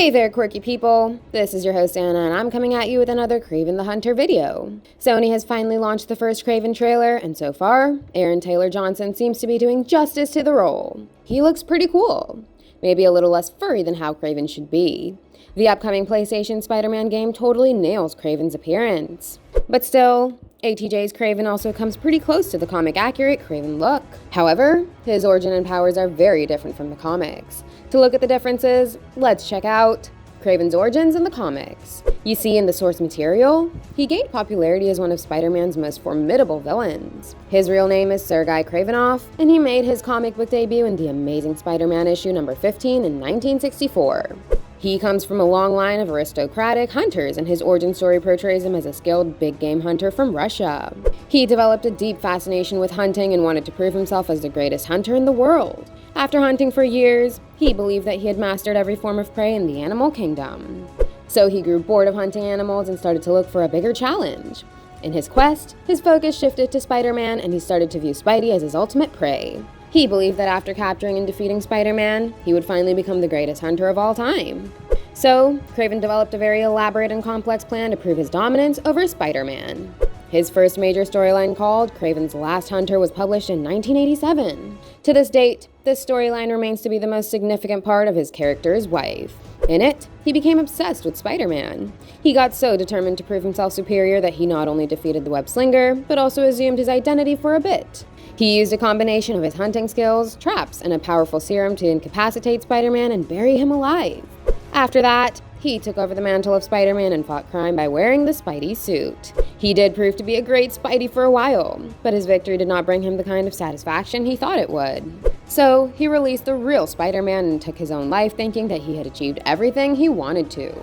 Hey there, quirky people! This is your host Anna, and I'm coming at you with another Kraven the Hunter video. Sony has finally launched the first Kraven trailer, and so far, Aaron Taylor Johnson seems to be doing justice to the role. He looks pretty cool. Maybe a little less furry than how Kraven should be. The upcoming PlayStation Spider-Man game totally nails Kraven's appearance. But still, ATJ's Kraven also comes pretty close to the comic-accurate Kraven look. However, his origin and powers are very different from the comics. To look at the differences, let's check out Kraven's origins in the comics. You see, in the source material, he gained popularity as one of Spider-Man's most formidable villains. His real name is Sergei Kravinoff, and he made his comic book debut in The Amazing Spider-Man issue number 15 in 1964. He comes from a long line of aristocratic hunters, and his origin story portrays him as a skilled big game hunter from Russia. He developed a deep fascination with hunting and wanted to prove himself as the greatest hunter in the world. After hunting for years, he believed that he had mastered every form of prey in the animal kingdom. So he grew bored of hunting animals and started to look for a bigger challenge. In his quest, his focus shifted to Spider-Man, and he started to view Spidey as his ultimate prey. He believed that after capturing and defeating Spider-Man, he would finally become the greatest hunter of all time. So, Kraven developed a very elaborate and complex plan to prove his dominance over Spider-Man. His first major storyline, called Kraven's Last Hunter, was published in 1987. To this date, this storyline remains to be the most significant part of his character's life. In it, he became obsessed with Spider-Man. He got so determined to prove himself superior that he not only defeated the web slinger, but also assumed his identity for a bit. He used a combination of his hunting skills, traps, and a powerful serum to incapacitate Spider-Man and bury him alive. After that, he took over the mantle of Spider-Man and fought crime by wearing the Spidey suit. He did prove to be a great Spidey for a while, but his victory did not bring him the kind of satisfaction he thought it would. So, he released the real Spider-Man and took his own life, thinking that he had achieved everything he wanted to.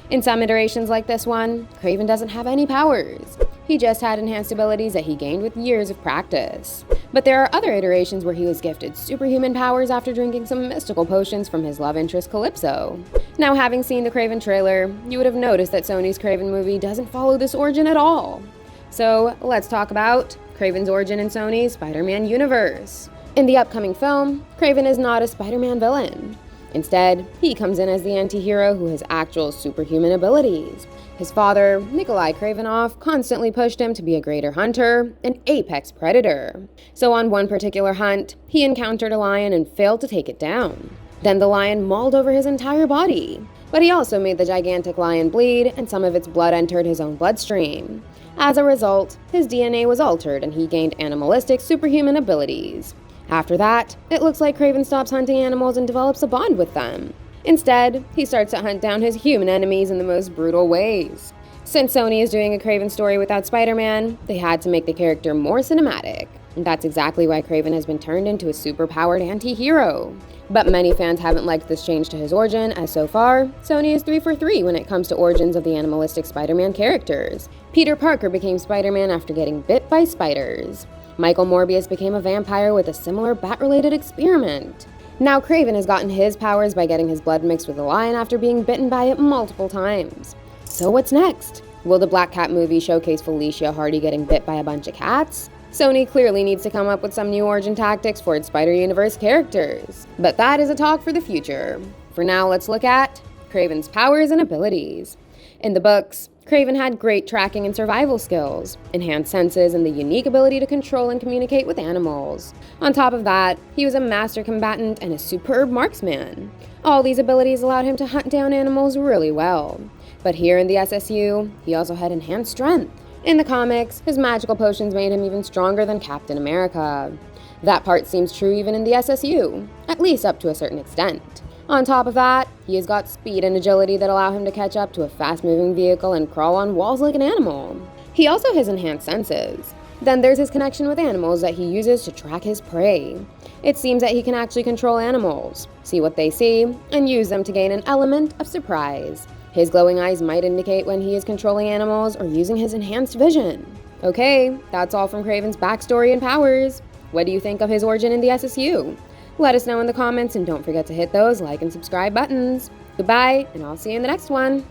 In some iterations like this one, Kraven doesn't have any powers. He just had enhanced abilities that he gained with years of practice. But there are other iterations where he was gifted superhuman powers after drinking some mystical potions from his love interest Calypso. Now, having seen the Kraven trailer, you would have noticed that Sony's Kraven movie doesn't follow this origin at all. So, let's talk about Kraven's origin in Sony's Spider-Man universe. In the upcoming film, Kraven is not a Spider-Man villain. Instead, he comes in as the anti-hero who has actual superhuman abilities. His father, Nikolai Kravinoff, constantly pushed him to be a greater hunter, an apex predator. So on one particular hunt, he encountered a lion and failed to take it down. Then the lion mauled over his entire body. But he also made the gigantic lion bleed, and some of its blood entered his own bloodstream. As a result, his DNA was altered and he gained animalistic superhuman abilities. After that, it looks like Kraven stops hunting animals and develops a bond with them. Instead, he starts to hunt down his human enemies in the most brutal ways. Since Sony is doing a Kraven story without Spider-Man, they had to make the character more cinematic. And that's exactly why Kraven has been turned into a super-powered anti-hero. But many fans haven't liked this change to his origin, as so far, Sony is 3 for 3 when it comes to origins of the animalistic Spider-Man characters. Peter Parker became Spider-Man after getting bit by spiders. Michael Morbius became a vampire with a similar bat-related experiment. Now Kraven has gotten his powers by getting his blood mixed with a lion after being bitten by it multiple times. So what's next? Will the Black Cat movie showcase Felicia Hardy getting bit by a bunch of cats? Sony clearly needs to come up with some new origin tactics for its Spider-Universe characters. But that is a talk for the future. For now, let's look at Kraven's powers and abilities. In the books, Kraven had great tracking and survival skills, enhanced senses, and the unique ability to control and communicate with animals. On top of that, he was a master combatant and a superb marksman. All these abilities allowed him to hunt down animals really well. But here in the SSU, he also had enhanced strength. In the comics, his magical potions made him even stronger than Captain America. That part seems true even in the SSU, at least up to a certain extent. On top of that, he has got speed and agility that allow him to catch up to a fast-moving vehicle and crawl on walls like an animal. He also has enhanced senses. Then there's his connection with animals that he uses to track his prey. It seems that he can actually control animals, see what they see, and use them to gain an element of surprise. His glowing eyes might indicate when he is controlling animals or using his enhanced vision. Okay, that's all from Kraven's backstory and powers. What do you think of his origin in the SSU? Let us know in the comments, and don't forget to hit those like and subscribe buttons. Goodbye, and I'll see you in the next one.